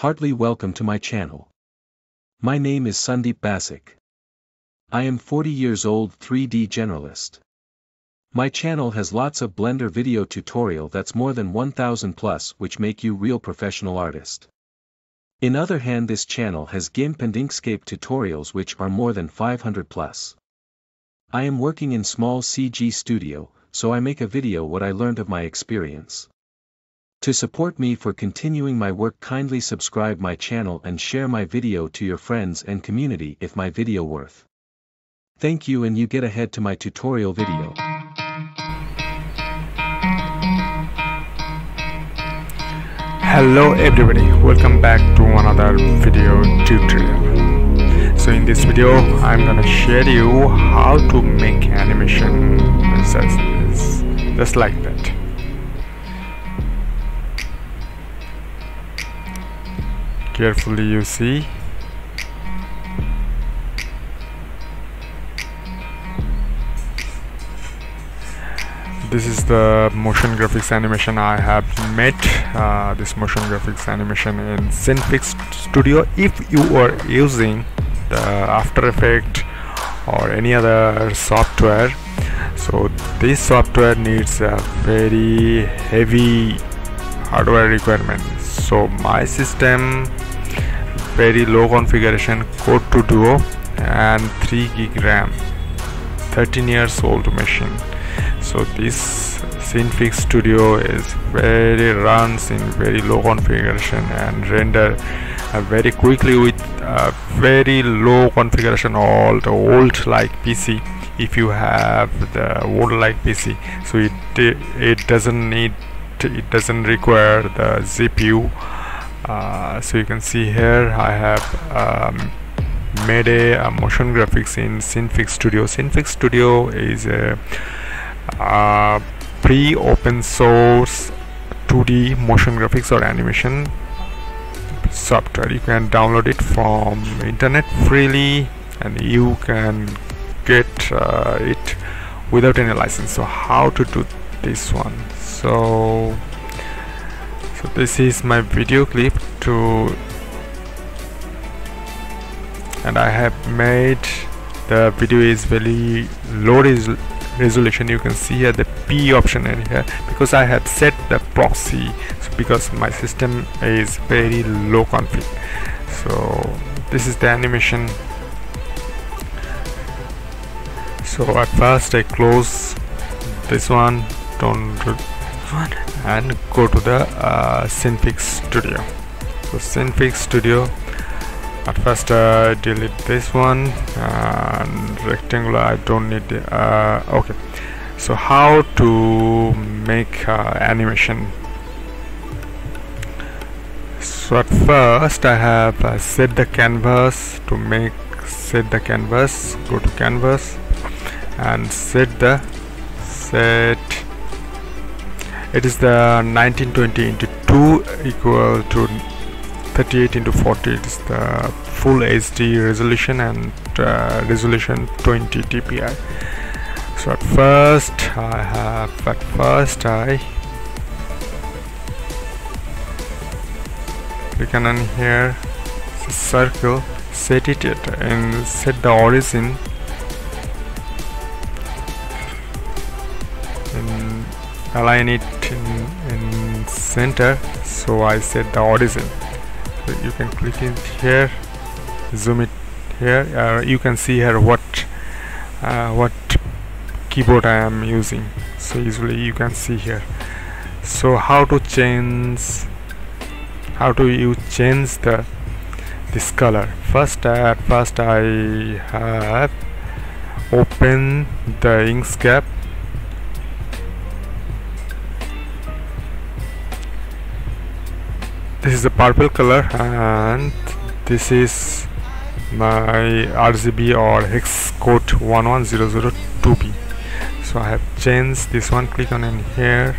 heartily welcome to my channel. My name is Sandeep Basic. I am 40 years old 3D generalist. My channel has lots of Blender video tutorial that's more than 1000 plus which make you real professional artist. In other hand this channel has GIMP and Inkscape tutorials which are more than 500 plus. I am working in small CG studio, so I make a video what I learned of my experience. To support me for continuing my work, kindly subscribe my channel and share my video to your friends and community if my video worth. Thank you, and you get ahead to my tutorial video. Hello everybody, welcome back to another video tutorial. So in this video I'm gonna share you how to make animation just like that. Carefully you see. This is the motion graphics animation I have made. This motion graphics animation in synfig studio. If you are using the After Effects or any other software, so this software needs a very heavy hardware requirement. So my system very low configuration, code to duo and 3 gig RAM, 13 years old machine. So this synfig studio is runs in very low configuration and render very quickly with very low configuration, all the old like PC. If you have the old like PC, so it doesn't require the GPU. So you can see here I have made a motion graphics in synfig studio. Synfig studio is a pre-open source 2D motion graphics or animation software. You can download it from internet freely and you can get it without any license. So how to do this one? So this is my video clip and I have made the video is very low resolution. You can see here the P option in here because I have set the proxy, so because my system is very low config. So this is the animation. So at first I close this one, don't do one, and go to the synfig studio. So synfig studio, at first delete this one and rectangular I don't need the okay. So how to make animation? So at first I have set the canvas. To set the canvas, go to canvas and set it is the 1920 into 2 equal to 38 into 40. It is the full HD resolution and resolution 20 dpi. So at first I click on here, circle, set it and set the origin and align it in center. So I set the origin. So you can click it here, zoom it here. You can see here what keyboard I am using. So usually you can see here. So how to change this color? First I have open the Inkscape. This is the purple color and this is my RGB or hex code 11002B. So I have changed this one. Click on in here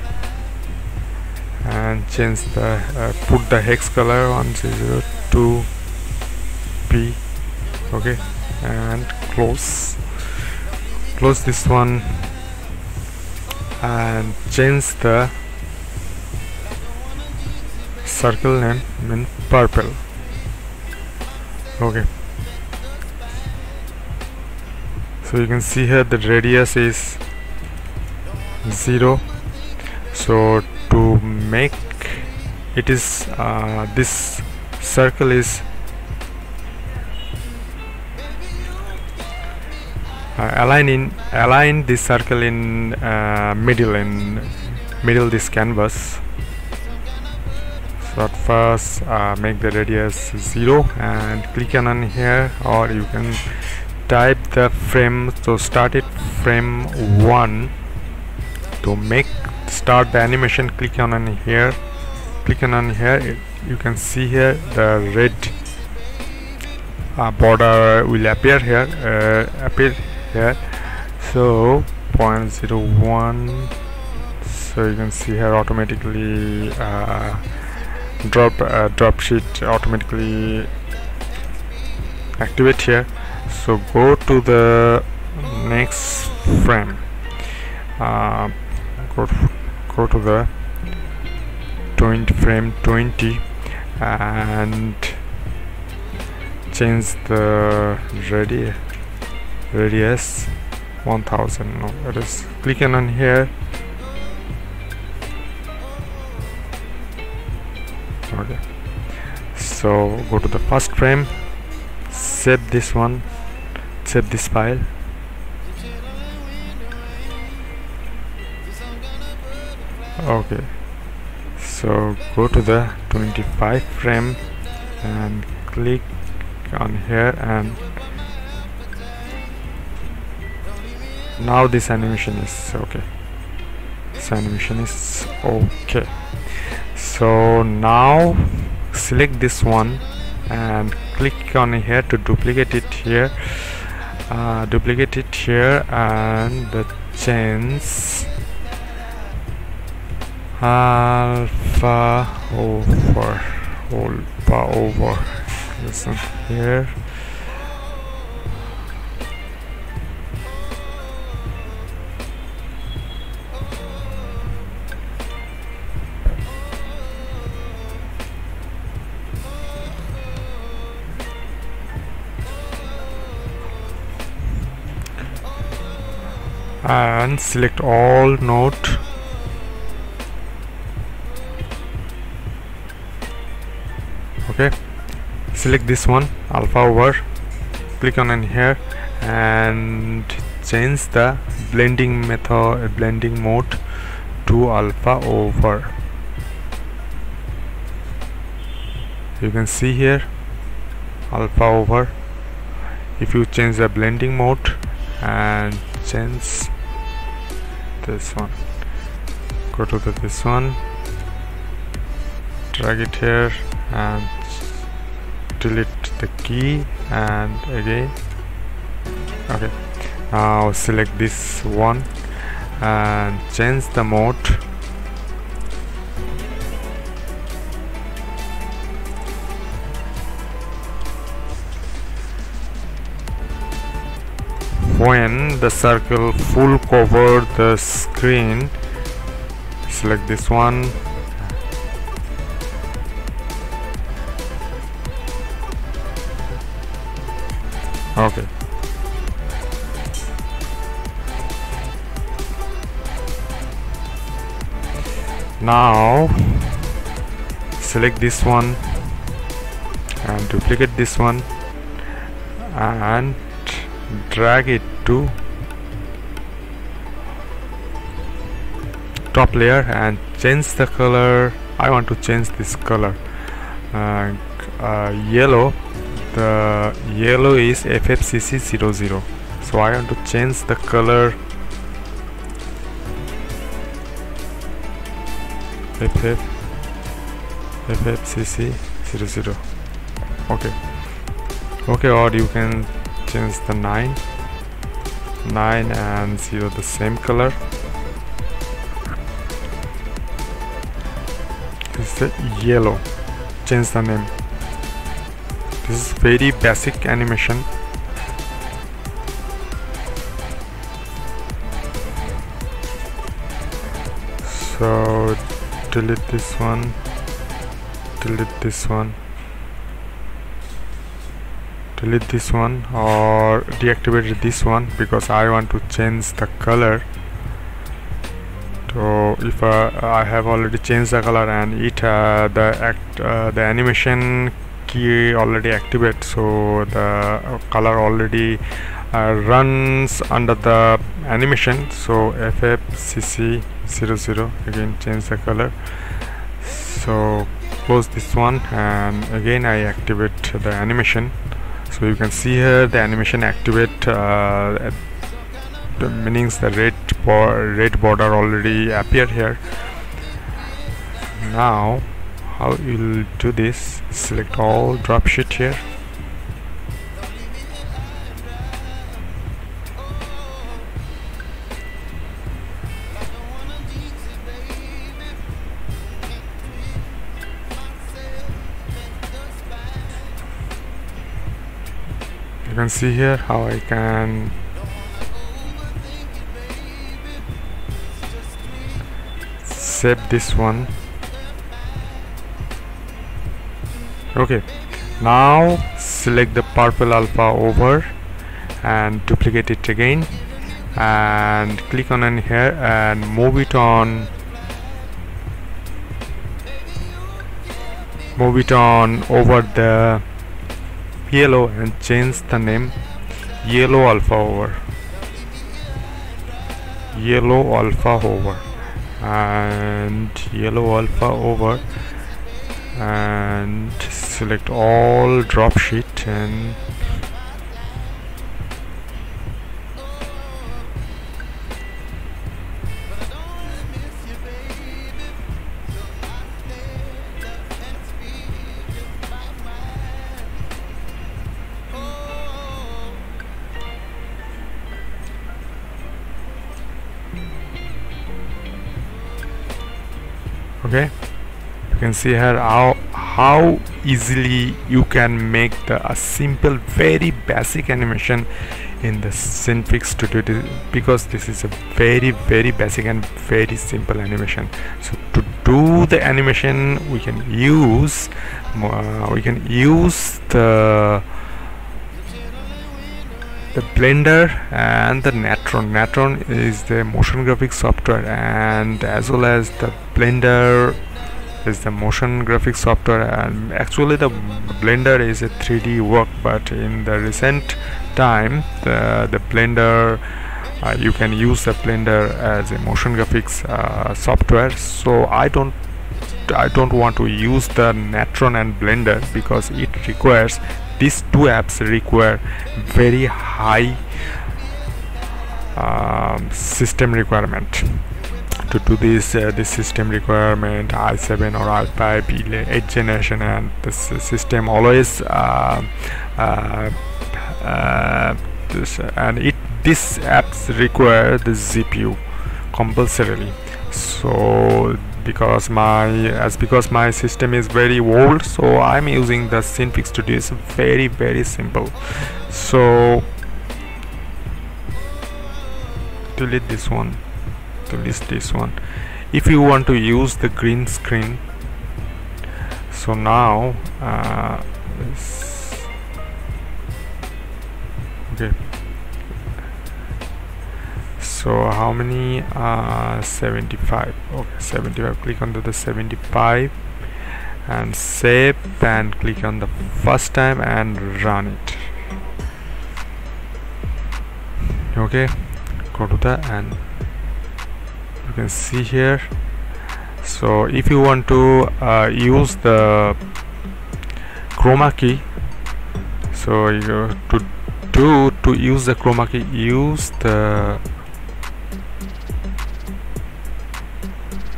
and change the put the hex color 102B. Okay, and close this one and change the circle name in purple. Okay, so you can see here the radius is 0. So to make it is this circle is align this circle in middle this canvas. So at first make the radius 0 and click on here, or you can type the frame. So start it frame 1. To start the animation, click on here. You can see here the red border will appear here. So 0.01. So you can see here automatically drop sheet automatically activate here. So go to the next frame. Go to the frame 20 and change the radius 1000. No, it is clicking on here. Okay, so go to the first frame, save this one, save this file. Okay, so go to the 25 frame and click on here, and now this animation is okay. So now select this one and click on here to duplicate it here. And the change alpha over listen here. And select all node. Okay, select this one alpha over, click on here and change the blending mode to alpha over. You can see here alpha over. If you change the blending mode and change this one, go to this one, drag it here and delete the key and again. Okay, now select this one and change the mode. When the circle full cover the screen, select this one. Okay, now select this one and duplicate this one and drag it to top layer and change the color. I want to change this color yellow. The yellow is FFCC00, so I want to change the color FFCC00. Okay, or you can change the 9 and 0 the same color. This is the yellow. Change the name. This is very basic animation. So delete this one delete this one, or deactivate this one because I want to change the color. So if I have already changed the color and it the animation key already activate, so the color already runs under the animation. So FFCC00, again change the color. So close this one and again I activate the animation. So you can see here the animation activate, the meanings the red border already appeared here. Now how you'll do this, select all, drop sheet here, you can see here how I can save this one. Okay, now select the purple alpha over and duplicate it again and click on in here and move it on over the yellow and change the name yellow alpha over and yellow alpha over, and select all, drop sheet and okay, you can see here how easily you can make a simple, very basic animation in the synfig studio, because this is a very basic and very simple animation. So to do the animation we can use the Blender and the Natron. Natron is the motion graphics software, and as well as the Blender is the motion graphics software. And actually the Blender is a 3D work, but in the recent time the Blender, you can use the Blender as a motion graphics software. So I don't want to use the Natron and Blender because it requires, these two apps require very high system requirement. To do this system requirement, i7 or i5 8th generation, and this system always this apps require the GPU compulsorily. So because my system is very old, so I'm using the synfig studio. It's very simple. So delete this one, if you want to use the green screen. So now okay, so how many 75, okay, 75, click on the 75 and save, and click on the first time and run it. Okay, go to that and you can see here. So if you want to use the chroma key, so you to use the chroma key, use the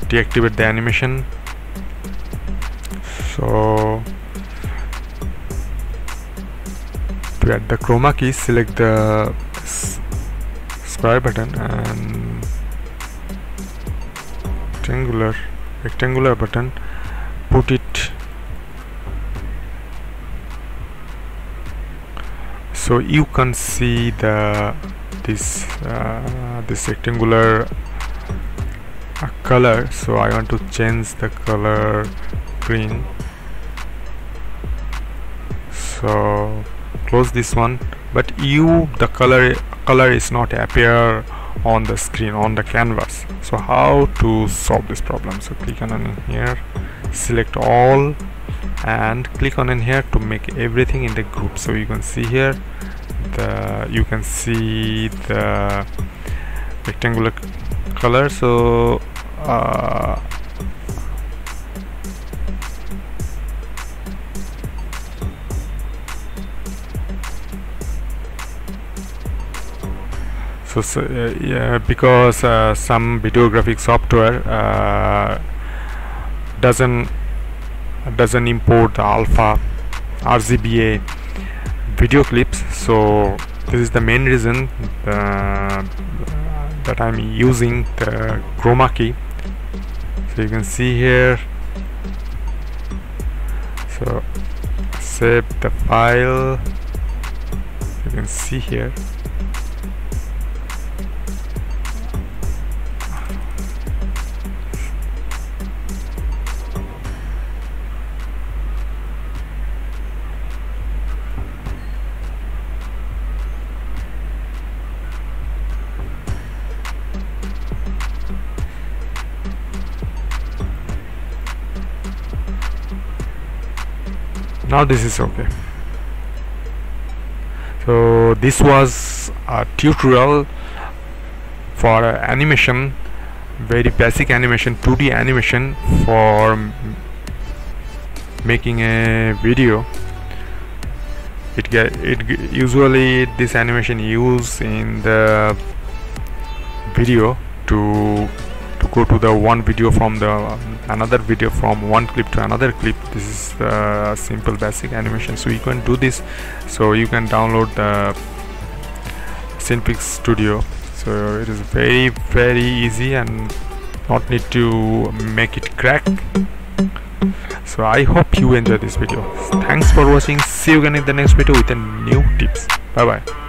deactivate the animation. So to add the chroma key, select the square button and rectangular button, put it so you can see this rectangular color. So I want to change the color green. So close this one, but the color is not appear on the screen, on the canvas. So how to solve this problem? So click on in here, select all, and click on in here to make everything in the group. So you can see here you can see the rectangular color. So yeah, because some videographic software doesn't import the alpha RGBA video clips. So this is the main reason that I'm using the chroma key. So you can see here, so save the file, you can see here. Now this is okay. So this was a tutorial for animation, very basic animation, 2D animation for making a video. Usually this animation used in the video to go to the one video from the another video, from one clip to another clip. This is the simple basic animation. So you can do this. So you can download the synfig studio. So it is very easy and not need to make it crack. So I hope you enjoy this video. Thanks for watching. See you again in the next video with a new tips. Bye bye.